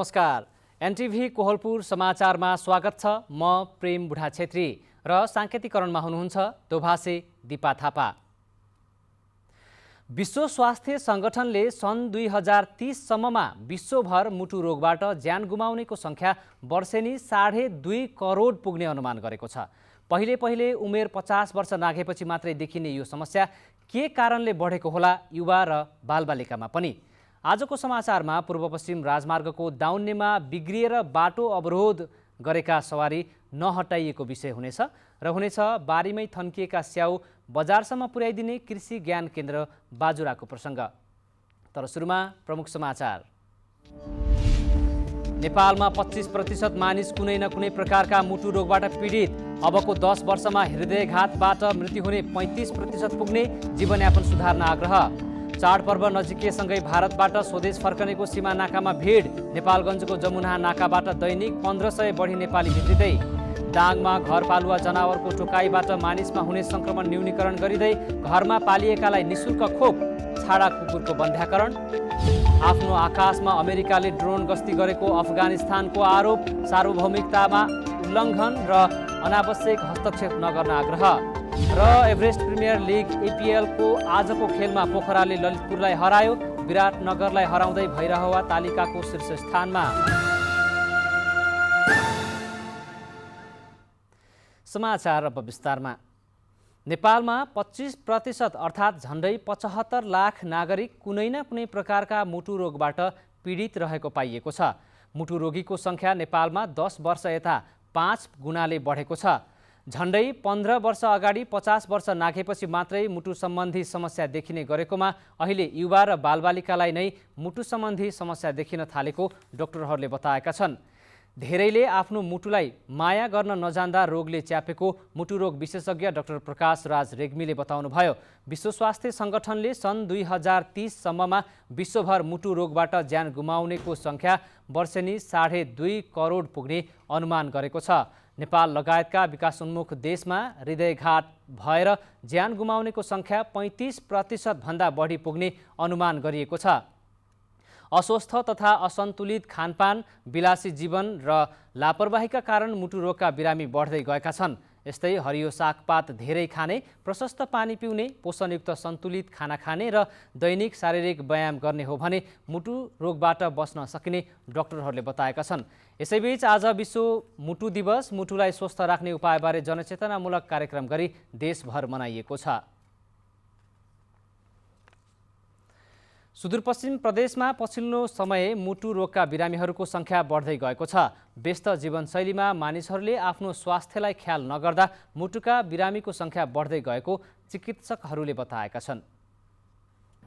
नमस्कार। एनटिभी कोहलपुर समाचारमा स्वागत छ। म प्रेम बुढा छेत्री र सांकेतिकरणमा हुनुहुन्छ दोभासे दिपा थापा। विश्व स्वास्थ्य संगठनले सन् 2030 सम्ममा विश्वभर मुटु रोगबाट ज्यान गुमाउनेको संख्या वर्षेनी 2.5 करोड पुग्ने अनुमान गरेको छ। पहिले उमेर 50 वर्ष नाघेपछि मात्रै देखिने यो समस्या के कारणले बढेको होला युवा र बालबालिकामा पनि। आजको समाचारमा पूर्व पश्चिम राजमार्गको दाउन्नेमा बिग्रिएर बाटो अवरोध गरेका सवारी नहटाइएको विषय हुनेछ र हुनेछ बारीमै थन्किएका स्याउ बजारसम्म पुर्याइदिने कृषि ज्ञान केन्द्र बाजुराको प्रसङ्ग। तर सुरुमा प्रमुख समाचार। नेपालमा 25% मानिस कुनै न कुनै प्रकारका मुटु रोगबाट पीडित। अबको 10 वर्षमा हृदयघातबाट मृत्यु हुने 35% पुग्ने, जीवनयापन सुधार्न आग्रह। चाडपर्व नजिकैसँगै भारतबाट स्वदेश फर्कनेको सीमा नाकामा भिड। नेपालगञ्जको जमुना नाकाबाट दैनिक 1500 बढी नेपाली भित्रिँदै। दाङमा घरपालुवा जनावरको टोकाइबाट मानिसमा हुने संक्रमण न्यूनीकरण गरिँदै घरमा पालिएकालाई निशुल्क खोप। छाडा कुकुरको बन्ध्याकरण। आफ्नो आकाशमा अमेरिकाले ड्रोन गस्ती गरेको अफगानिस्तानको आरोप। सार्वभौमिकतामा उल्लङ्घन र अनावश्यक हस्तक्षेप नगर्न आग्रह। र एभरेस्ट प्रिमियर लिग एपिएलको आजको खेलमा पोखराले ललितपुरलाई हरायो। विराटनगरलाई हराउँदै भैरहवा तालिकाको शीर्ष स्थानमा। समाचार अब विस्तारमा। नेपालमा 25% अर्थात् झन्डै 75 लाख नागरिक कुनै न कुनै प्रकारका मुटु रोगबाट पीडित रहेको पाइएको छ। मुटु रोगीको संख्या नेपालमा 10 वर्ष यता 5 गुणाले बढेको छ। झन्डै 15 वर्ष अगाडि 50 वर्ष नाघेपछि मात्रै मुटु सम्बन्धी समस्या देखिने गरेकोमा अहिले युवा र बालबालिकालाई नै मुटु सम्बन्धी समस्या देखिन थालेको डाक्टरहरूले बताएका छन्। धेरैले आफ्नो मुटुलाई माया गर्न नजान्दा रोगले च्यापेको मुटु रोग विशेषज्ञ डाक्टर प्रकाश राज रेग्मीले बताउनुभयो। विश्व स्वास्थ्य संगठनले सन् 2030 सम्ममा विश्वभर मुटु रोगबाट ज्यान गुमाउनेको संख्या वर्षेनी 2.5 करोड पुग्ने अनुमान गरेको छ। नेपाल लगायतका विकासोन्मुख देशमा हृदयघात भएर ज्यान गुमाउनेको संख्या 35% भन्दा बढी पुग्ने अनुमान गरिएको छ। अस्वस्थ तथा असन्तुलित खानपान, विलासी जीवन र लापरवाहीका कारण मुटु रोगका बिरामी बढ्दै गएका छन्। यस्तै हरियो सागपात धेरै खाने, प्रशस्त पानी पिउने, पोषणयुक्त सन्तुलित खाना खाने र दैनिक शारीरिक व्यायाम गर्ने हो भने मुटु रोगबाट बच्न सकिने डाक्टरहरूले बताएका छन्। यसैबीच आज विश्व मुटु दिवस, मुटुलाई स्वस्थ राख्ने उपायबारे जनचेतनामूलक कार्यक्रम गरी देशभर मनाइएको छ। सुदूरपश्चिम प्रदेशमा पछिल्लो समय मुटु रोगका बिरामीहरूको संख्या बढ्दै गएको छ। व्यस्त जीवनशैलीमा मानिसहरूले आफ्नो स्वास्थ्यलाई ख्याल नगर्दा मुटुका बिरामीको संख्या बढ्दै गएको चिकित्सकहरूले बताएका छन्।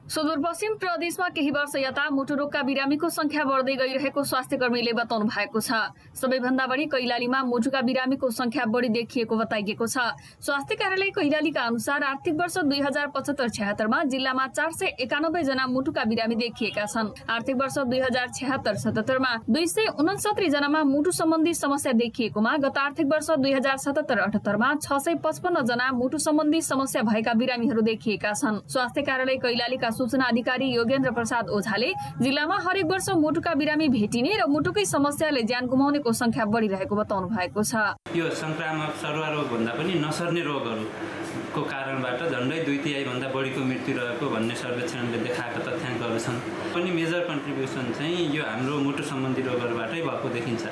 सुदूरपश्चिम प्रदेशमा केही वर्ष यता मुटु रोगका बिरामीको संख्या बढ्दै गइरहेको स्वास्थ्यकर्मीले बताउनु भएको छ। सबैभन्दा बढी कैलालीमा मुटुका बिरामीको संख्या बढी देखिएको बताइएको छ। स्वास्थ्य कार्यालय कैलालीका अनुसार आर्थिक वर्ष 2075-76 मा जिल्लामा 491 जना मुटुका बिरामी देखिएका छन्। आर्थिक वर्ष 2076-77 मा 269 जनामा मुटु सम्बन्धी समस्या देखिएकोमा गत आर्थिक वर्ष 2077-78 मा 655 जना मुटु सम्बन्धी समस्या भएका बिरामीहरू देखिएका छन्। स्वास्थ्य कार्यालय कैलालीका सूचना अधिकारी योगेन्द्र प्रसाद ओझाले जिल्लामा हरेक वर्ष मुटुका बिरामी भेटिने र मुटुकै समस्याले ज्यान गुमाउनेको संख्या बढिरहेको बताउनु भएको छ। यो संक्रामक सरुवा रोग भन्दा पनि नसर्ने रोगहरूको कारणबाट झन्डै 2/3 भन्दा बढीको मृत्यु रहेको भन्ने सर्वेक्षणले देखाएका तथ्याङ्कहरू छन्। पनि मेजर कन्ट्रिब्युसन चाहिँ यो हाम्रो मुटु सम्बन्धी रोगहरूबाटै भएको देखिन्छ।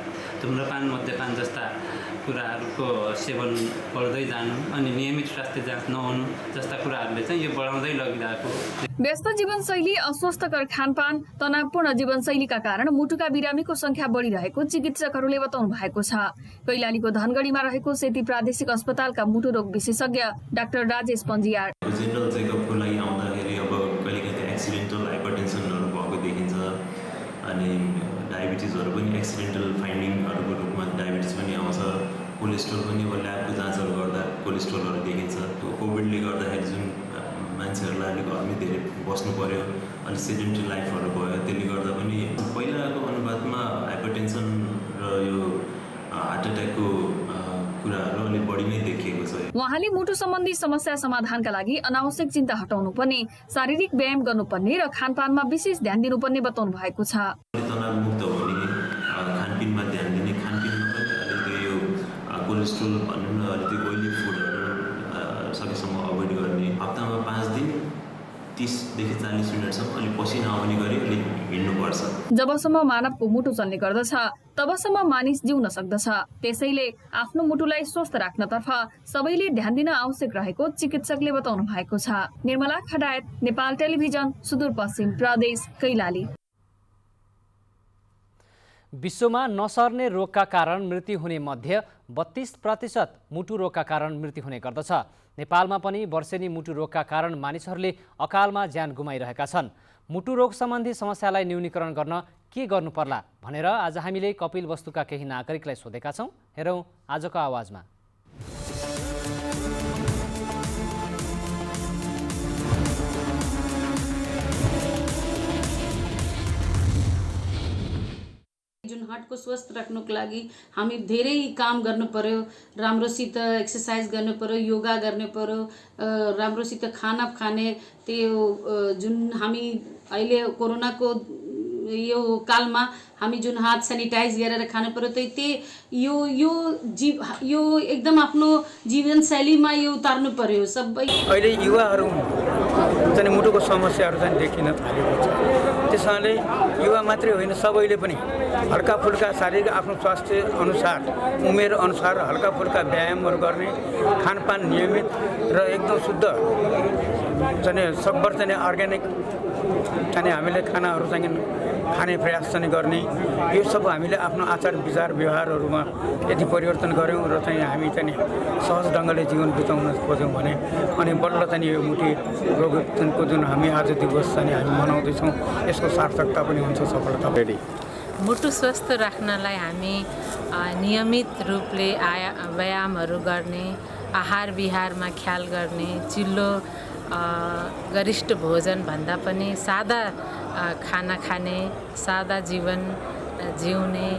धुम्रपान, मद्यपान जस्ता कुराहरूको सेवन बढ्दै जानु अनि नियमित स्वास्थ्य जाँच नहुनु जस्ता कुराहरूले चाहिँ यो बढाउँदै लगिरहेको। व्यस्त जीवनशैली, अस्वस्थकर खानपान, तनावपूर्ण जीवनशैलीका कारण मुटुका बिरामीको संख्या बढिरहेको चिकित्सकहरूले बताउनु भएको छ। कैलालीको धनगढीमा रहेको सेती प्रादेशिक अस्पतालका मुटु रोग विशेषज्ञ डाक्टर राजेश पन्जियार जेनरल चेकअपको लागि आउँदाखेरि अब कहिलेकाहीँ एक्सिडेन्टल हाइपरटेन्सनहरू भएको देखिन्छ अनि डायबिटिजहरू पनि एक्सिडेन्टल फाइन्डिङहरूको रूपमा डायबिटिज पनि आउँछ। कोलेस्ट्रोल पनि अब ल्याबको जाँचहरू गर्दा कोलेस्ट्रोलहरू देखिन्छ। कोभिडले गर्दाखेरि जुन मान्छेहरूलाई अलिक घरमै धेरै बस्नु पर्यो, अलिक सेडेन्टरी लाइफहरू भयो, त्यसले गर्दा पनि पहिलाको अनुपातमा हाइपरटेन्सन र यो हार्ट एट्याकको कुराहरू अलिक बढी नै देखिएको छ। उहाँले मुटु सम्बन्धी समस्या समाधानका लागि अनावश्यक चिन्ता हटाउनुपर्ने, शारीरिक व्यायाम गर्नुपर्ने र खानपानमा विशेष ध्यान दिनुपर्ने बताउनु भएको छ। तनावमुक्त हुने कोलेस्ट्रोल भनौँ न अलिकति ओइली फुडहरू सकेसम्म अभोइड गर्ने, हप्तामा 5 दिन 30 देखि 40 मिनटसम्म अलिक पसिना आउने गरी अलिक हिँड्नुपर्छ। जबसम्म मानवको मुटु चल्ने गर्दछ तबसम्म मानिस जिउन सक्दछ। त्यसैले आफ्नो मुटुलाई स्वस्थ राख्नतर्फ सबैले ध्यान दिन आवश्यक रहेको चिकित्सकले बताउनु भएको छ। निर्मला खडायत, नेपाल टेलिभिजन, सुदूरपश्चिम प्रदेश, कैलाली। विश्वमा नसर्ने रोगका कारण मृत्यु हुने मध्ये 32% मुटु रोगका कारण मृत्यु हुने गर्दछ। नेपालमा पनि वर्षेनी मुटु रोगका कारण मानिसहरूले अकालमा ज्यान गुमाइरहेका छन्। मुटु रोग सम्बन्धी समस्यालाई न्यूनीकरण गर्न के गर्नु पर्ला भनेर आज हामीले कपिल वस्तुका केही नागरिकलाई सोधेका छौँ। हेरौँ आजको आवाजमा। जुन हार्टको स्वस्थ राख्नुको लागि हामी धेरै काम गर्नु पर्यो, राम्रोसित एक्सर्साइज गर्नु पर्यो, योगा गर्नु पर्यो, राम्रोसित खाना खाने। त्यो जुन हामी अहिले कोरोनाको यो कालमा हामी जुन हात सेनिटाइज गरेर खानु पर्यो, यो एकदम आफ्नो जीवनशैलीमा यो उतार्नु पर्यो। सबै अहिले युवाहरू चाहिँ मुटुको समस्याहरू चाहिँ देखिन थालेको छ। त्यसैले युवा मात्रै होइन, सबैले पनि हल्का फुल्का शारीरिक आफ्नो स्वास्थ्य अनुसार उमेर अनुसार हल्का फुल्का व्यायामहरू गर्ने, खानपान नियमित र एकदम शुद्ध चाहिँ सब्बर चाहिँ अर्ग्यानिक चाहिँ हामीले खानाहरू चाहिँ खाने प्रयास चाहिँ गर्ने। यो सब हामीले आफ्नो आचार विचार व्यवहारहरूमा यदि परिवर्तन गऱ्यौँ र चाहिँ हामी चाहिँ सहज ढङ्गले जीवन बिताउन खोज्यौँ भने अनि बल्ल चाहिँ यो मुटु रोगको जुन हामी आज दिवस चाहिँ हामी मनाउँदैछौँ यसको सार्थकता पनि हुन्छ, सफलता पनि। मुटु स्वस्थ राख्नलाई हामी नियमित रूपले व्यायामहरू गर्ने, आहार विहारमा ख्याल गर्ने, चिल्लो गरिष्ठ भोजन भन्दा पनि सादा खाना खाने, सादा जीवन जिउने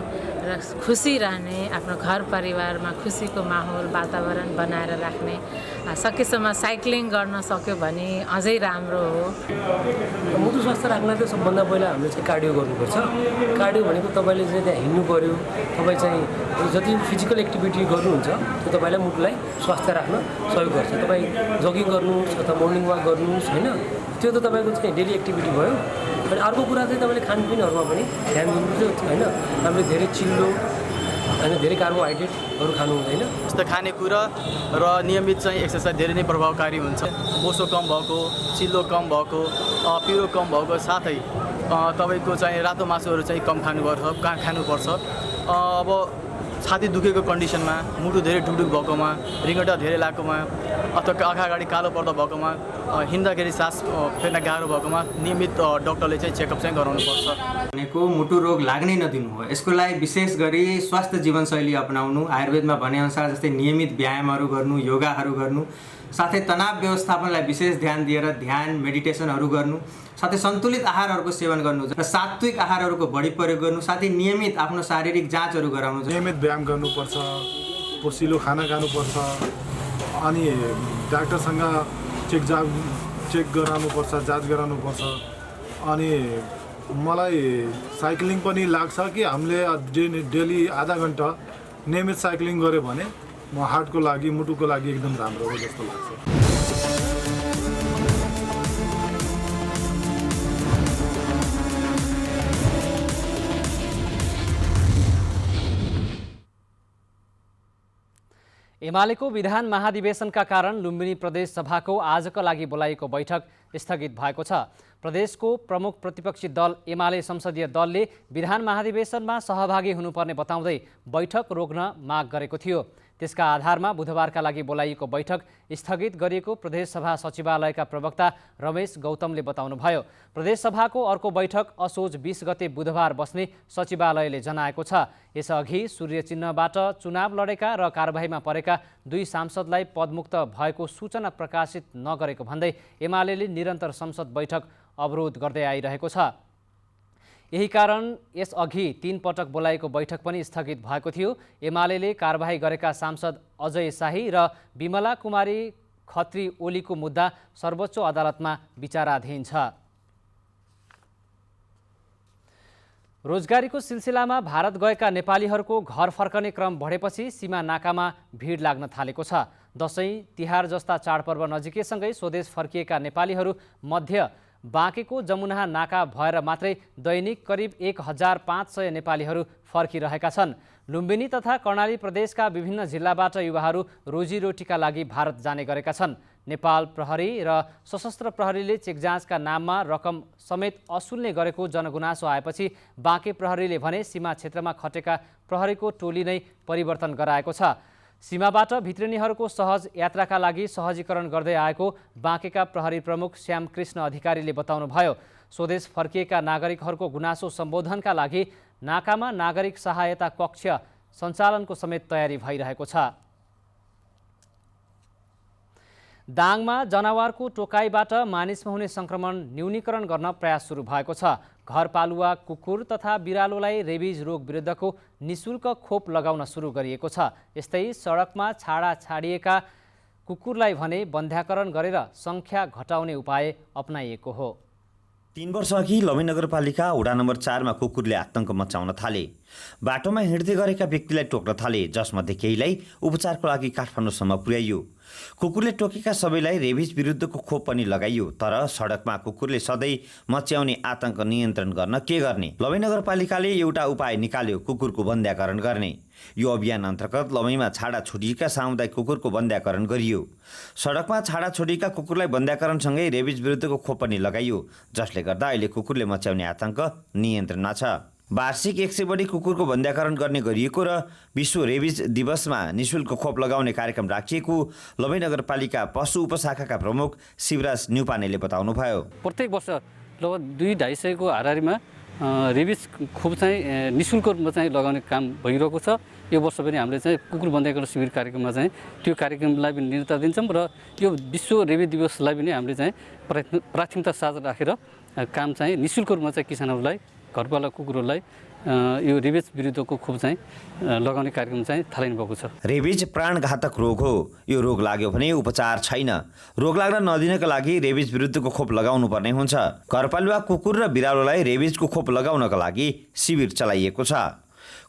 र खुसी रहने, आफ्नो घर परिवारमा खुसीको माहौल वातावरण बनाएर राख्ने। सकेसम्म साइक्लिङ गर्न सक्यो भने अझै राम्रो हो। मुटु स्वास्थ्य राख्नलाई चाहिँ सबभन्दा पहिला हामीले चाहिँ कार्डियो गर्नुपर्छ। कार्डियो भनेको तपाईँले चाहिँ त्यहाँ हिँड्नु पऱ्यो, तपाईँ चाहिँ जति फिजिकल एक्टिभिटी गर्नुहुन्छ त्यो तपाईँलाई मुटुलाई स्वास्थ्य राख्न सहयोग गर्छ। तपाईँ जगिङ गर्नुहोस् अथवा मर्निङ वाक गर्नुहोस् होइन, त्यो त तपाईँको चाहिँ डेली एक्टिभिटी भयो। अनि अर्को कुरा चाहिँ तपाईँले खानपिनहरूमा पनि ध्यान दिनुपर्छ होइन। हामीले धेरै चिल्लो होइन, धेरै कार्बोहाइड्रेटहरू खानु हुँदैन। यस्तो खानेकुरा र नियमित चाहिँ एक्सर्साइज धेरै नै प्रभावकारी हुन्छ। बोसो कम भएको, चिल्लो कम भएको, पिरो कम भएको, साथै तपाईँको चाहिँ रातो मासुहरू चाहिँ कम खानुपर्छ। अब छाती दुखेको कन्डिसनमा, मुटु धेरै ढुकढुक भएकोमा, रिङ्गटा धेरै लागेकोमा अथवा आँखा अगाडि कालो पर्दा भएकोमा, हिँड्दाखेरि सास फेर्न गाह्रो भएकोमा नियमित डक्टरले चाहिँ चेकअप चाहिँ गराउनुपर्छ। भनेको मुटु रोग लाग्नै नदिनु हो। यसको लागि विशेष गरी स्वास्थ्य जीवनशैली अपनाउनु, आयुर्वेदमा भनेअनुसार जस्तै नियमित व्यायामहरू गर्नु, योगाहरू गर्नु, साथै तनाव व्यवस्थापनलाई विशेष ध्यान दिएर ध्यान मेडिटेसनहरू गर्नु, साथै सन्तुलित आहारहरूको सेवन गर्नु र सात्विक आहारहरूको बढी प्रयोग गर्नु, साथै नियमित आफ्नो शारीरिक जाँचहरू गराउनु, नियमित व्यायाम गर्नुपर्छ, पोसिलो खाना खानुपर्छ, अनि डाक्टरसँग चेक गराउनुपर्छ, जाँच गराउनुपर्छ। अनि मलाई साइक्लिङ पनि लाग्छ कि हामीले डेली आधा घन्टा नियमित साइक्लिङ गऱ्यो भने म हार्टको लागि, मुटुको लागि एकदम राम्रो हो जस्तो लाग्छ। एमालेको विधान महाधिवेशनका कारण लुम्बिनी प्रदेश सभाको आजका लागि बोलाइएको बैठक स्थगित भएको छ। प्रदेशको प्रमुख प्रतिपक्षी दल एमाले संसदीय दलले विधान महाधिवेशनमा सहभागी हुनुपर्ने बताउँदै बैठक रोक्न माग गरेको थियो। त्यसका आधारमा बुधबारका लागि बोलाइएको बैठक स्थगित गरिएको प्रदेशसभा सचिवालयका प्रवक्ता रमेश गौतमले बताउनुभयो। प्रदेशसभाको अर्को बैठक असोज 20 गते बुधबार बस्ने सचिवालयले जनाएको छ। यसअघि सूर्य चिन्हबाट चुनाव लडेका र कारबाहीमा परेका 2 सांसदलाई पदमुक्त भएको सूचना प्रकाशित नगरेको भन्दै एमालेले निरन्तर संसद बैठक अवरोध गर्दै आइरहेको छ। यही कारण यसअघि 3 पटक बोलाएको बैठक पनि स्थगित भएको थियो। एमालेले कारबाही गरेका सांसद अजय शाही र विमला कुमारी खत्री ओलीको मुद्दा सर्वोच्च अदालतमा विचाराधीन छ। रोजगारीको सिलसिलामा भारत गएका नेपालीहरूको घर फर्कने क्रम बढेपछि सीमा नाकामा भिड लाग्न थालेको छ। दशैं तिहार जस्ता चाडपर्व नजिकैसँगै स्वदेश फर्किएका नेपालीहरू मध्य बाँकेको जमुना नाका भएर मात्रै दैनिक करिब 1500 नेपालीहरू फर्किरहेका छन्। लुम्बिनी तथा कर्णाली प्रदेशका विभिन्न जिल्लाबाट युवाहरू रोजीरोटीका लागि भारत जाने गरेका छन्। नेपाल प्रहरी र सशस्त्र प्रहरीले चेक जाँचका नाममा रकम समेत असुल्ने गरेको जनगुनासो आएपछि बाँके प्रहरीले भने सीमा क्षेत्रमा खटेका प्रहरीको टोली नै परिवर्तन गराएको छ। सीमाबाट भित्रिनेहरूको सहज यात्राका लागि सहजीकरण गर्दै आएको बाँकेका प्रहरी प्रमुख श्यामकृष्ण अधिकारीले बताउनुभयो। स्वदेश फर्किएका नागरिकहरूको गुनासो सम्बोधनका लागि नाकामा नागरिक सहायता कक्ष सञ्चालनको समेत तयारी भइरहेको छ। दाङमा जनावरको टोकाइबाट मानिसमा हुने सङ्क्रमण न्यूनीकरण गर्न प्रयास सुरु भएको छ। घरपालुवा कुकुर तथा बिरालोलाई रेबिज रोग विरुद्धको निशुल्क खोप लगाउन सुरु गरिएको छ। यस्तै सडकमा छाडा छाडिएका कुकुरलाई भने बन्ध्याकरण गरेर सङ्ख्या घटाउने उपाय अपनाइएको हो। 3 वर्षअघि लमै नगरपालिका वडा नम्बर 4 मा कुकुरले आतंक मचाउन थाले। बाटोमा हिँड्दै गरेका व्यक्तिलाई टोक्न थाले, जसमध्ये केहीलाई उपचारको लागि काठमाडौँसम्म पुर्याइयो। कुकुरले टोकेका सबैलाई रेबिज विरुद्धको खोप पनि लगाइयो। तर सडकमा कुकुरले सधैँ मच्याउने आतंक नियन्त्रण गर्न के गर्ने? लमै नगरपालिकाले एउटा उपाय निकाल्यो, कुकुरको बन्ध्याकरण गर्ने। यो अभियान अन्तर्गत लमैमा छाडा छुडिएका सामुदायिक कुकुरको बन्ध्याकरण गरियो। सडकमा छाडा छुडिएका कुकुरलाई बन्ध्याकरणसँगै रेबिज विरुद्धको खोप पनि लगाइयो, जसले गर्दा अहिले कुकुरले मच्याउने आतंक नियन्त्रणमा छ। वार्षिक 100 बढी कुकुरको बन्ध्याकरण गर्ने गरिएको र विश्व रेबिज दिवसमा निशुल्क खोप लगाउने कार्यक्रम राखिएको लमै नगरपालिका पशु उपशाखाका प्रमुख शिवराज न्युपानेले बताउनुभयो। प्रत्येक वर्ष लगभग 200-250 को हाराहारीमा रेबिज खोप चाहिँ निशुल्क रूपमा चाहिँ लगाउने काम भइरहेको छ। यो वर्ष पनि हामीले चाहिँ कुकुर बन्ध्याकरण शिविर कार्यक्रममा चाहिँ त्यो कार्यक्रमलाई पनि निरन्तर दिन्छौँ र यो विश्व रेबिज दिवसलाई पनि हामीले चाहिँ प्राथमिकता साथ राखेर काम चाहिँ निशुल्क रूपमा चाहिँ किसानहरूलाई घरपालुवा कुकुरहरूलाई यो रेबिज विरुद्धको खोप चाहिँ लगाउने कार्यक्रम चाहिँ थालिनु भएको छ। रेबिज प्राणघातक रोग हो। यो रोग लाग्यो भने उपचार छैन। रोग लाग्न नदिनका लागि रेबिज विरुद्धको खोप लगाउनु पर्ने हुन्छ। घरपालुवा कुकुर र बिरालोलाई रेबिजको खोप लगाउनका लागि शिविर चलाइएको छ।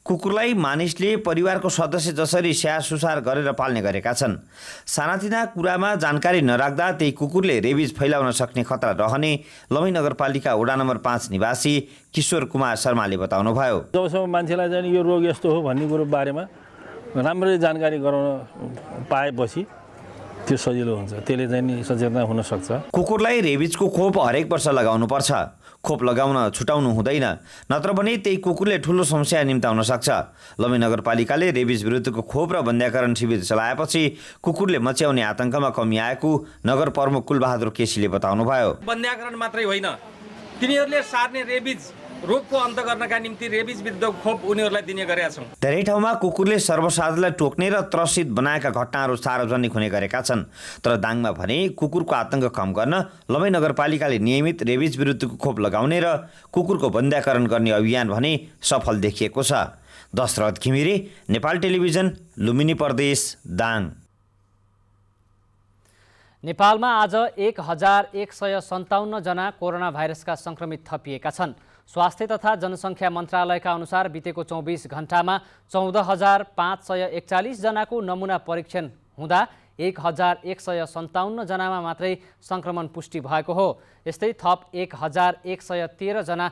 कुकुरलाई मानिसले परिवारको सदस्य जसरी स्याहार सुसार गरेर पाल्ने गरेका छन्। सानातिना कुरामा जानकारी नराख्दा त्यही कुकुरले रेबिज फैलाउन सक्ने खतरा रहने लमै नगरपालिका वडा नम्बर 5 निवासी किशोर कुमार शर्माले बताउनुभयो। जबसम्म मान्छेलाई चाहिँ यो रोग यस्तो हो भन्ने कुरो बारेमा राम्ररी जानकारी गराउन पाएपछि त्यो सजिलो हुन्छ, त्यसले चाहिँ नि सचेतना हुन सक्छ। कुकुरलाई रेबिजको खोप हरेक वर्ष लगाउनु पर्छ। खोप लगाउन छुटाउनु हुँदैन, नत्र भने त्यही कुकुरले ठुलो समस्या निम्ताउन सक्छ। लमै नगरपालिकाले रेबिज विरुद्धको खोप र बन्ध्याकरण शिविर चलाएपछि कुकुरले मच्याउने आतंकमा कमी आएको नगर प्रमुख कुलबहादुर केसीले बताउनुभयो। बन्ध्याकरण मात्रै होइन, तिनीहरूले सार्ने रेबिज रोगको अन्त गर्नका निम्ति रेबिज विरुद्धको खोप उनीहरूलाई दिने गरेका छौँ। धेरै ठाउँमा कुकुरले सर्वसाधारणलाई टोक्ने र त्रसित बनाएका घटनाहरू सार्वजनिक हुने गरेका छन्। तर दाङमा भने कुकुरको आतंक कम गर्न लमै नगरपालिकाले नियमित रेबिज विरुद्धको खोप लगाउने र कुकुरको बन्ध्याकरण गर्ने अभियान भने सफल देखिएको छ। दशरथ घिमिरे, नेपाल टेलिभिजन, लुम्बिनी प्रदेश, दाङ। नेपालमा आज 1157 जना कोरोना भाइरसका सङ्क्रमित थपिएका छन्। स्वास्थ्य तथा जनसङ्ख्या मन्त्रालयका अनुसार बितेको 24 घण्टामा 14,541 जनाको नमुना परीक्षण हुँदा 1157 जनामा मात्रै सङ्क्रमण पुष्टि भएको हो। यस्तै थप 1113 जना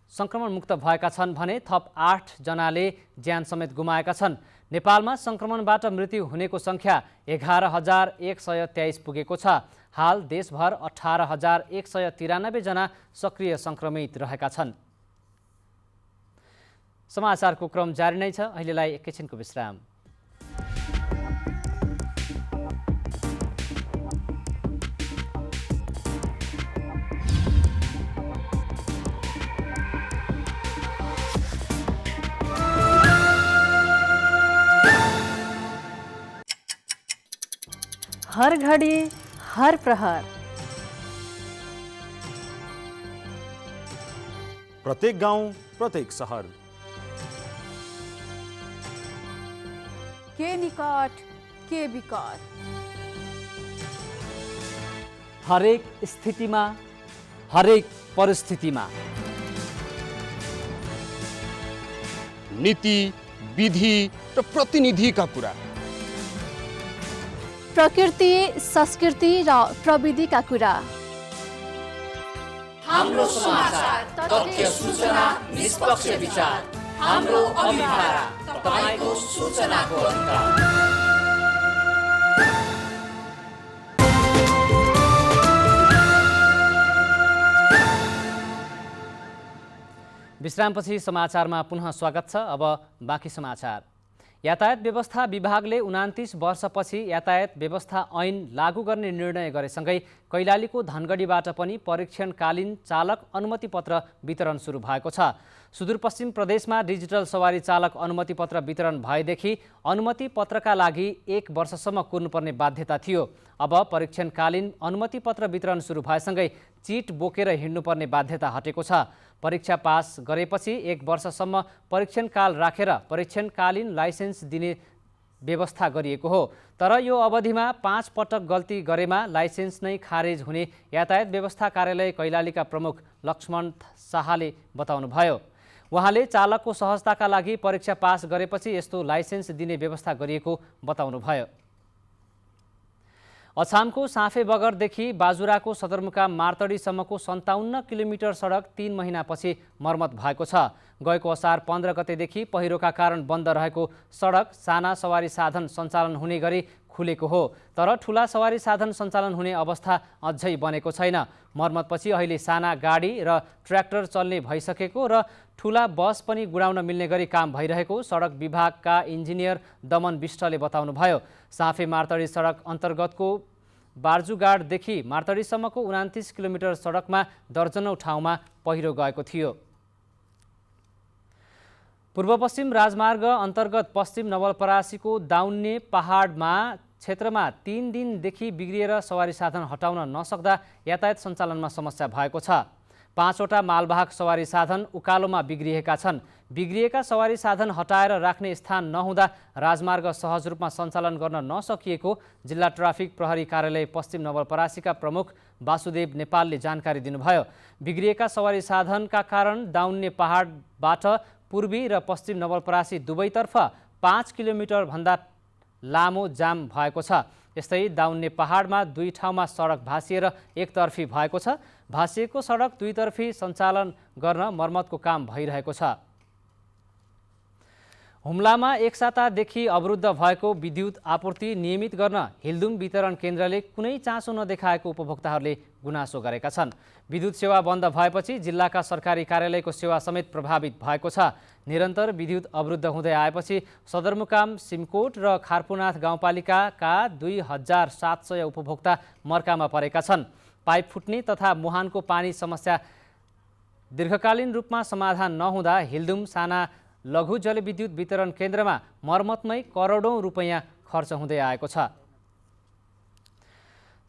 सङ्क्रमणमुक्त भएका छन् भने थप 8 जनाले ज्यान समेत गुमाएका छन्। नेपालमा सङ्क्रमणबाट मृत्यु हुनेको सङ्ख्या 11,123 पुगेको छ। हाल देशभर 18,193 जना सक्रिय सङ्क्रमित रहेका छन्। समाचारको क्रम जारी नै छ। अहिलेलाई एकैछिनको विश्राम। हर घड़ी हर प्रहर, प्रत्येक गाउँ, प्रत्येक शहर, के निकट के विकट, हरेक स्थितिमा हरेक परिस्थितिमा। नीति, विधि र प्रतिनिधिका कुरा, प्रकृति, संस्कृति र प्रविधिका कुरा। हाम्रो समाचार, तथ्य, सूचना, निष्पक्ष विचार, हाम्रो अभिभारा, तपाईको सूचनाको अधिकार। विश्रामपछि समाचारमा पुनः स्वागत छ। अब बाँकी समाचार। यातायात व्यवस्था विभागले 29 वर्षपछि यातायात व्यवस्था ऐन लागू गर्ने निर्णय गरेसँगै कैलालीको धनगढीबाट पनि परीक्षणकालीन चालक अनुमति पत्र वितरण सुरु भएको छ। सुदूरपश्चिम प्रदेशमा डिजिटल सवारी चालक अनुमति पत्र वितरण भएदेखि अनुमति पत्रका लागि 1 वर्षसम्म कुर्नुपर्ने बाध्यता थियो। अब परीक्षणकालीन अनुमति पत्र वितरण सुरु भएसँगै चिट बोकेर हिँड्नुपर्ने बाध्यता हटेको छ। परीक्षा पास गरेपछि 1 वर्षसम्म परीक्षणकाल राखेर परीक्षणकालीन लाइसेन्स दिने व्यवस्था गरिएको हो। तर यो अवधिमा 5 पटक गल्ती गरेमा लाइसेन्स नै खारेज हुने यातायात व्यवस्था कार्यालय कैलालीका प्रमुख लक्ष्मण शाहले बताउनुभयो। उहाँले चालकको सहजताका लागि परीक्षा पास गरेपछि यस्तो लाइसेन्स दिने व्यवस्था गरिएको बताउनुभयो। अछामको साँफे बगरदेखि बाजुराको सदरमुकाम मार्तडीसम्मको 57 किलोमिटर सडक 3 महिनापछि मर्मत भएको छ। गएको असार 15 गतेदेखि पहिरोका कारण बन्द रहेको सडक साना सवारी साधन सञ्चालन हुने गरी खुलेको हो। तर ठुला सवारी साधन सञ्चालन हुने अवस्था अझै बनेको छैन। मर्मतपछि अहिले साना गाडी र ट्र्याक्टर चल्ने भइसकेको र ठुला बस पनि गुडाउन मिल्ने गरी काम भइरहेको सडक विभागका इन्जिनियर दमन विष्टले बताउनुभयो। साँफे मार्तडी सडक अन्तर्गतको बार्जुगाडदेखि मार्तडीसम्मको 29 किलोमिटर सडकमा दर्जनौं ठाउँमा पहिरो गएको थियो। पूर्व पश्चिम राजमार्ग अन्तर्गत पश्चिम नवलपरासीको दाउन्ने पहाडमा क्षेत्रमा 3 दिनदेखि बिग्रिएर सवारी साधन हटाउन नसक्दा यातायात सञ्चालनमा समस्या भएको छ। 5 वटा मालवाहक सवारी साधन उकालोमा बिग्रिएका छन्। बिग्रिएका सवारी साधन हटाएर राख्ने स्थान नहुँदा राजमार्ग सहज रूपमा सञ्चालन गर्न नसकिएको जिल्ला ट्राफिक प्रहरी कार्यालय पश्चिम नवलपरासीका प्रमुख वासुदेव नेपालले जानकारी दिनुभयो। बिग्रिएका सवारी साधनका कारण दाउन्ने पहाडबाट पूर्वी र पश्चिम नवलपरासी दुवैतर्फ 5 किलोमिटर भन्दा लामो जाम भएको छ। यस्तै दाउन्ने पहाडमा 2 ठाउँमा सडक भासिएर एकतर्फी भएको छ। भासिएको सडक दुईतर्फी सञ्चालन गर्न मर्मतको काम भइरहेको छ। हुम्लामा 1 सातादेखि अवरुद्ध भएको विद्युत आपूर्ति नियमित गर्न हिल्दुम वितरण केन्द्रले कुनै चासो नदेखाएको उपभोक्ताहरूले गुनासो गरेका छन्। विद्युत सेवा बन्द भएपछि जिल्लाका सरकारी कार्यालयको सेवा समेत प्रभावित भएको छ। निरन्तर विद्युत अवरुद्ध हुँदै आएपछि सदरमुकाम सिमकोट र खारपुनाथ गाउँपालिकाका 2700 उपभोक्ता मर्कामा परेका छन्। पाइप फुट्ने तथा मुहानको पानी समस्या दीर्घकालीन रूपमा समाधान नहुँदा हिल्दुम साना लघु जलविद्युत वितरण केन्द्रमा मर्मतमै करोडौं रुपैयाँ खर्च हुँदै आएको छ।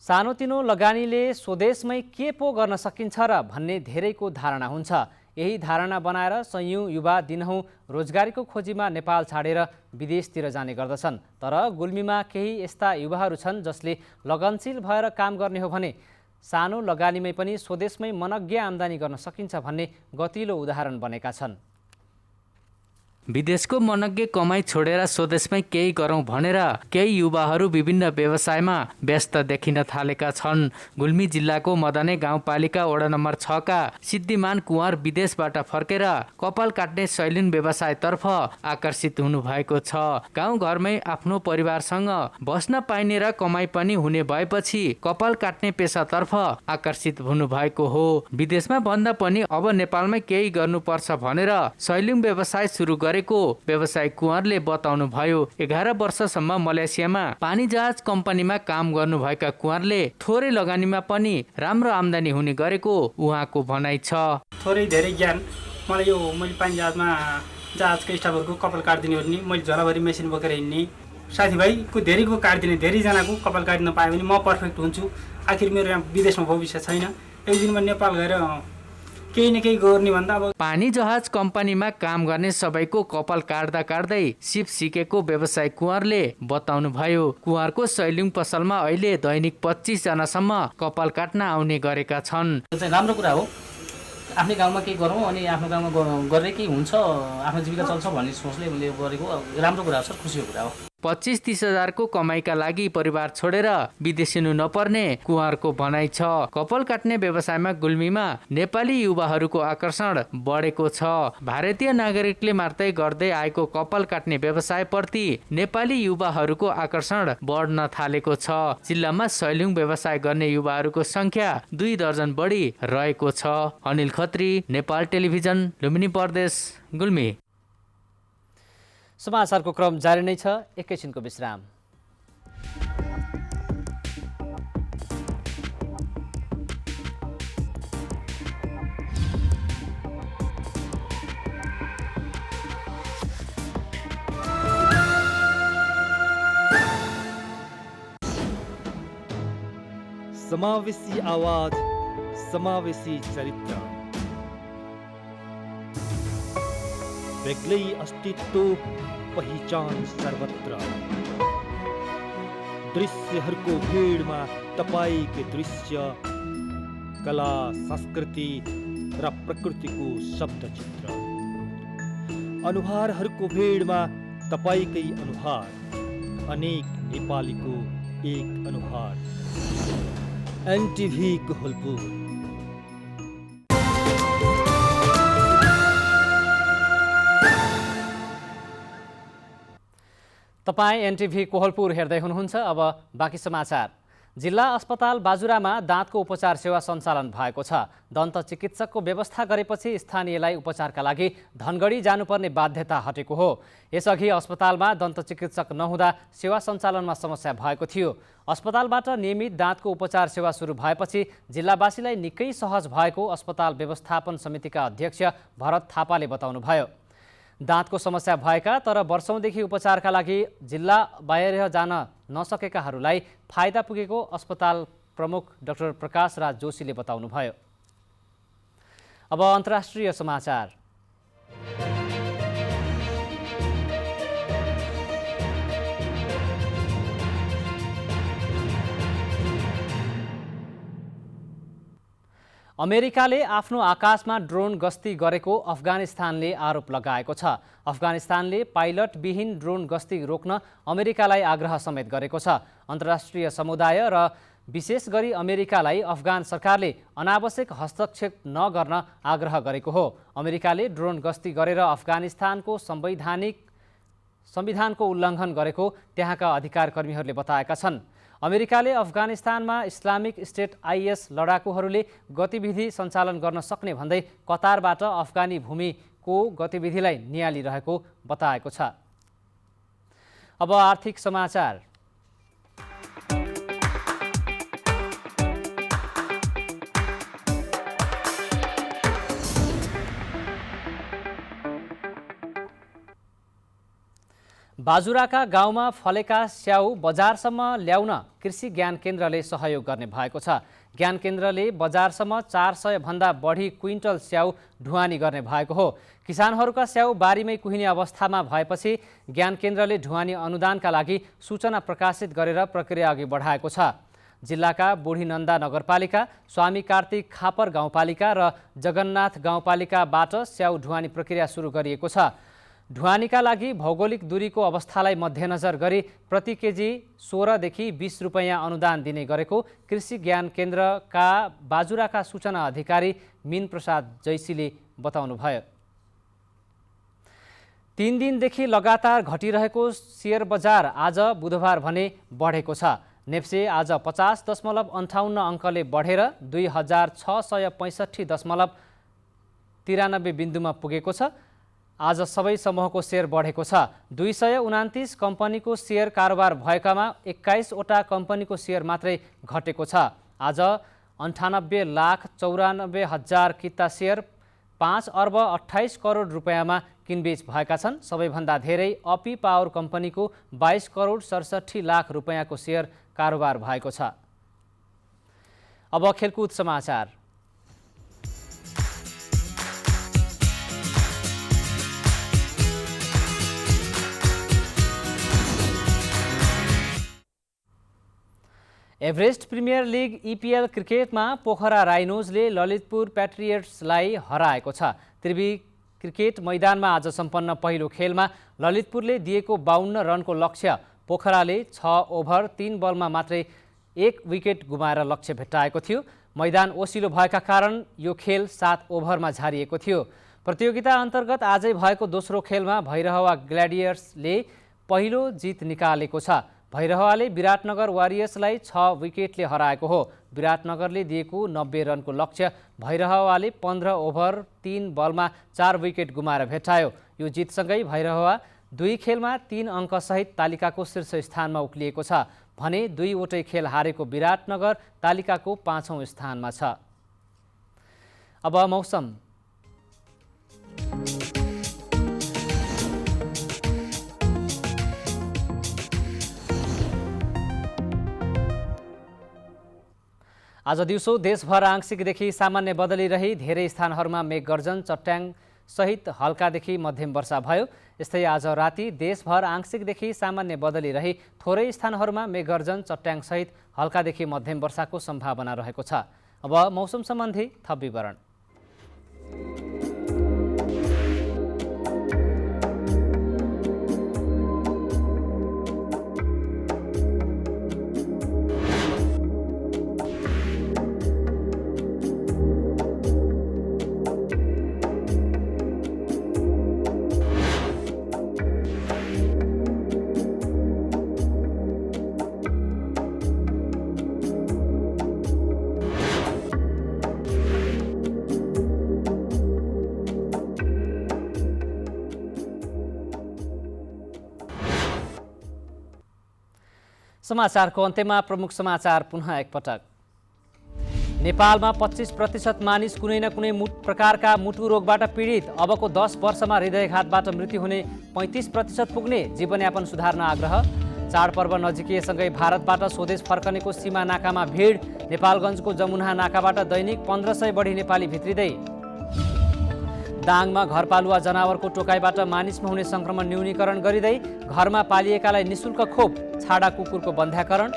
सानोतिनो लगानीले स्वदेशमै के पो गर्न सकिन्छ र भन्ने धेरैको धारणा हुन्छ। यही धारणा बनाएर सयौं युवा दिनहुँ रोजगारीको खोजीमा नेपाल छाडेर विदेशतिर जाने गर्दछन्। तर गुल्मीमा केही यस्ता युवाहरू छन् जसले लगनशील भएर काम गर्ने हो भने सानो लगानीमै पनि स्वदेशमै मनज्ञ आम्दानी गर्न सकिन्छ भन्ने गतिलो उदाहरण बनेका छन्। विदेशको मनज्ञ कमाई छोडेर स्वदेशमै केही गरौँ भनेर केही युवाहरू विभिन्न व्यवसायमा व्यस्त देखिन थालेका छन्। गुल्मी जिल्लाको मदने गाउँपालिका वडा नम्बर 6 का सिद्धिमान कुँवर विदेशबाट फर्केर कपाल काट्ने शैलीन व्यवसायतर्फ आकर्षित हुनुभएको छ। गाउँघरमै आफ्नो परिवारसँग बस्न पाइने र कमाई पनि हुने भएपछि कपाल काट्ने पेसातर्फ आकर्षित हुनुभएको हो। विदेशमा भन्दा पनि अब नेपालमै केही गर्नुपर्छ भनेर शैलीन व्यवसाय सुरु गरे व्यवसायी कुँवरले बताउनु भयो। 11 वर्षसम्म मलेसियामा पानी जहाज कम्पनीमा काम गर्नुभएका कुँवरले थोरै लगानीमा पनि राम्रो आम्दानी हुने गरेको उहाँको भनाइ छ। थोरै धेरै ज्ञान मलाई यो मैले पानी जहाजमा जहाजको स्टाफहरूको कपाल काटिदिने ओर्ने, मैले झोलाभरि मेसिन बोकेर हिँड्ने, साथीभाइको धेरैको काटिदिने, धेरैजनाको कपाल काटिन पाएँ भने म पर्फेक्ट हुन्छु। आखिर मेरो यहाँ विदेशमा भविष्य छैन। एक दिन म नेपाल गएर केही न केही गर्ने भन्दा अब पानी जहाज कम्पनीमा काम गर्ने सबैको कपाल काट्दा काट्दै सिप सिकेको व्यवसायी कुँवरले बताउनु भयो। कुँवरको शैलिङ पसलमा अहिले दैनिक 25 जनासम्म कपाल काट्न आउने गरेका छन्। राम्रो कुरा हो। आफ्नै गाउँमा केही गरौँ अनि आफ्नो गाउँमा गरेर केही हुन्छ आफ्नो जीविका चल्छ भन्ने सोचले मैले गरेको राम्रो कुरा हो सर, खुसीको कुरा हो। 25-30 हजारको कमाइका लागि परिवार छोडेर विदेशिनु नपर्ने कुँवरको भनाइ छ। कपाल काट्ने व्यवसायमा गुल्मीमा नेपाली युवाहरूको आकर्षण बढेको छ। भारतीय नागरिकले मात्रै गर्दै आएको कपाल काट्ने व्यवसायप्रति नेपाली युवाहरूको आकर्षण बढ्न थालेको छ। जिल्लामा सैलुङ व्यवसाय गर्ने युवाहरूको संख्या 2 दर्जन बढी रहेको छ। अनिल खत्री, नेपाल टेलिभिजन, लुम्बिनी प्रदेश, गुल्मी। समाचारको क्रम जारी नै छ, एकैछिनको विश्राम। समावेशी आवाज, समावेशी चरित्र, बेग्लै अस्तित्व, पहिचान सर्वत्र। दृश्यहरूको भिडमा तपाईकै दृश्य, कला, संस्कृति र प्रकृतिको शब्दचित्र। अनुहारहरूको भिडमा तपाईकै अनुहार, अनेक नेपालीको एक अनुहार। एनटिभी कोहलपुर। तपाईँ एनटिभी कोहलपुर हेर्दै हुनुहुन्छ। अब बाँकी समाचार। जिल्ला अस्पताल बाजुरामा दाँतको उपचार सेवा सञ्चालन भएको छ। दन्त चिकित्सकको व्यवस्था गरेपछि स्थानीयलाई उपचारका लागि धनगढी जानुपर्ने बाध्यता हटेको हो। यसअघि अस्पतालमा दन्त चिकित्सक नहुँदा सेवा सञ्चालनमा समस्या भएको थियो। अस्पतालबाट नियमित दाँतको उपचार सेवा सुरु भएपछि जिल्लावासीलाई निकै सहज भएको अस्पताल व्यवस्थापन समितिका अध्यक्ष भरत थापाले बताउनुभयो। दाँतको समस्या भएका तर वर्षौंदेखि उपचारका लागि जिल्ला बाहिर जान नसकेकाहरूलाई फाइदा पुगेको अस्पताल प्रमुख डाक्टर प्रकाश राज जोशीले बताउनुभयो। अब अन्तर्राष्ट्रिय समाचार। अमेरिकाले आफ्नो आकाशमा ड्रोन गस्ती गरेको अफगानिस्तानले आरोप लगाएको छ। अफगानिस्तानले पाइलटविहीन ड्रोन गस्ती रोक्न अमेरिकालाई आग्रह समेत गरेको छ। अन्तर्राष्ट्रिय समुदाय र विशेष गरी अमेरिकालाई अफगान सरकारले अनावश्यक हस्तक्षेप नगर्न आग्रह गरेको हो। अमेरिकाले ड्रोन गस्ती गरेर अफगानिस्तानको संविधानको उल्लङ्घन गरेको त्यहाँका अधिकारकर्मीहरूले बताएका छन्। अमेरिकाले अफगानिस्तानमा इस्लामिक स्टेट आइएस लडाकुहरूले गतिविधि सञ्चालन गर्न सक्ने भन्दै कतारबाट अफगानी भूमिको गतिविधिलाई नियालिरहेको बताएको छ। अब आर्थिक समाचार। बाजुराका गाउँमा फलेका स्याउ बजारसम्म ल्याउन कृषि ज्ञान केन्द्रले सहयोग गर्ने भएको छ। ज्ञान केन्द्रले बजारसम्म 400 भन्दा बढी क्विन्टल स्याउ ढुवानी गर्ने भएको हो। किसानहरूका स्याउ बारीमै कुहिने अवस्थामा भएपछि ज्ञान केन्द्रले ढुवानी अनुदानका लागि सूचना प्रकाशित गरेर प्रक्रिया अघि बढाएको छ। जिल्लाका बुढीनन्दा नगरपालिका, स्वामी कार्तिक खापर गाउँपालिका र जगन्नाथ गाउँपालिकाबाट स्याउ ढुवानी प्रक्रिया सुरु गरिएको छ। ढुवानीका लागि भौगोलिक दूरीको अवस्थालाई मध्यनजर गरी प्रति केजी 16 देखि 20 रुपैयाँ अनुदान दिने गरेको कृषि ज्ञान केन्द्रका बाजुराका सूचना अधिकारी मीन प्रसाद जैसीले बताउनुभयो। 3 दिनदेखि लगातार घटिरहेको शेयर बजार आज बुधबार भने बढेको छ। नेप्से आज 50.58 अङ्कले बढेर 2665.93 बिन्दुमा पुगेको छ। आज सबै समूहको शेयर बढेको छ। 229 कम्पनीको शेयर कारोबार भएकामा 21 वटा कम्पनीको शेयर मात्रै घटेको छ। आज 98,94,000 किता शेयर 5 अर्ब 28 करोड रुपैयाँमा किनबेच भएका छन्। सबैभन्दा धेरै अपी पावर कम्पनीको 22 करोड 67 लाख रुपैयाँको शेयर कारोबार भएको छ। अब खेलकुद समाचार। एभरेस्ट प्रिमियर लिग EPL क्रिकेटमा पोखरा राइनोजले ललितपुर प्याट्रियट्सलाई हराएको छ। त्रिवी क्रिकेट मैदानमा आज सम्पन्न पहिलो खेलमा ललितपुरले दिएको 52 रनको लक्ष्य पोखराले 6 ओभर 3 बलमा मात्रै 1 विकेट गुमाएर लक्ष्य भेट्टाएको थियो। मैदान ओसिलो भएका कारण यो खेल 7 ओभरमा झारिएको थियो। प्रतियोगिता अन्तर्गत आजै भएको दोस्रो खेलमा भैरहवा ग्ल्याडियर्सले पहिलो जित निकालेको छ। भैरहवाले विराटनगर वारियर्सलाई 6 विकेटले हराएको हो। विराटनगरले दिएको 90 रनको लक्ष्य भैरहवाले 15 ओभर 3 बलमा 4 विकेट गुमाएर भेट्टायो। यो जितसँगै भैरहवा 2 खेलमा 3 अङ्कसहित तालिकाको शीर्ष स्थानमा उक्लिएको छ भने 2वटै खेल हारेको विराटनगर तालिकाको 5औं स्थानमा छ। अब मौसम। आज दिउँसो देशभर आंशिकदेखि सामान्य बदली रही धेरै स्थानहरूमा मेघगर्जन चट्याङ सहित हल्कादेखि मध्यम वर्षा भयो। यस्तै आज राति देशभर आंशिकदेखि सामान्य बदली रही थोरै स्थानहरूमा मेघगर्जन चट्याङ सहित हल्कादेखि मध्यम वर्षाको सम्भावना रहेको छ। अब मौसम सम्बन्धी थप विवरण। समाचारको अन्त्यमा प्रमुख समाचार पुनः एकपटक। नेपालमा 25% मानिस कुनै न कुनै प्रकारका मुटु रोगबाट पीडित। अबको 10 वर्षमा हृदयघातबाट मृत्यु हुने 35% पुग्ने। जीवनयापन सुधार्न आग्रह। चाडपर्व नजिकिएसँगै भारतबाट स्वदेश फर्कनेको सीमा नाकामा भिड। नेपालगञ्जको जमुना नाकाबाट दैनिक 1500 बढी नेपाली भित्रिँदै। दाङमा घरपालुवा जनावरको टोकाइबाट मानिसमा हुने संक्रमण न्यूनीकरण गरिँदै घरमा पालिएकालाई निशुल्क खोप। छाडा कुकुरको बन्ध्याकरण।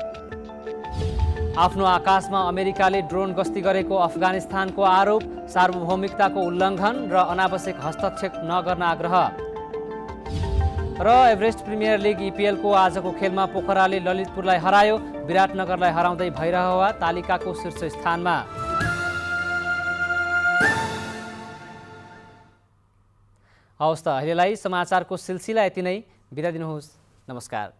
आफ्नो आकाशमा अमेरिकाले ड्रोन गस्ती गरेको अफगानिस्तानको आरोप। सार्वभौमिकताको उल्लङ्घन र अनावश्यक हस्तक्षेप नगर्न आग्रह। र एभरेस्ट प्रिमियर लिग EPL को आजको खेलमा पोखराले ललितपुरलाई हरायो। विराटनगरलाई हराउँदै भैरहवा तालिकाको शीर्ष स्थानमा। हवस् त अहिलेलाई समाचारको सिलसिला यति नै। बिदा दिनुहोस्। नमस्कार।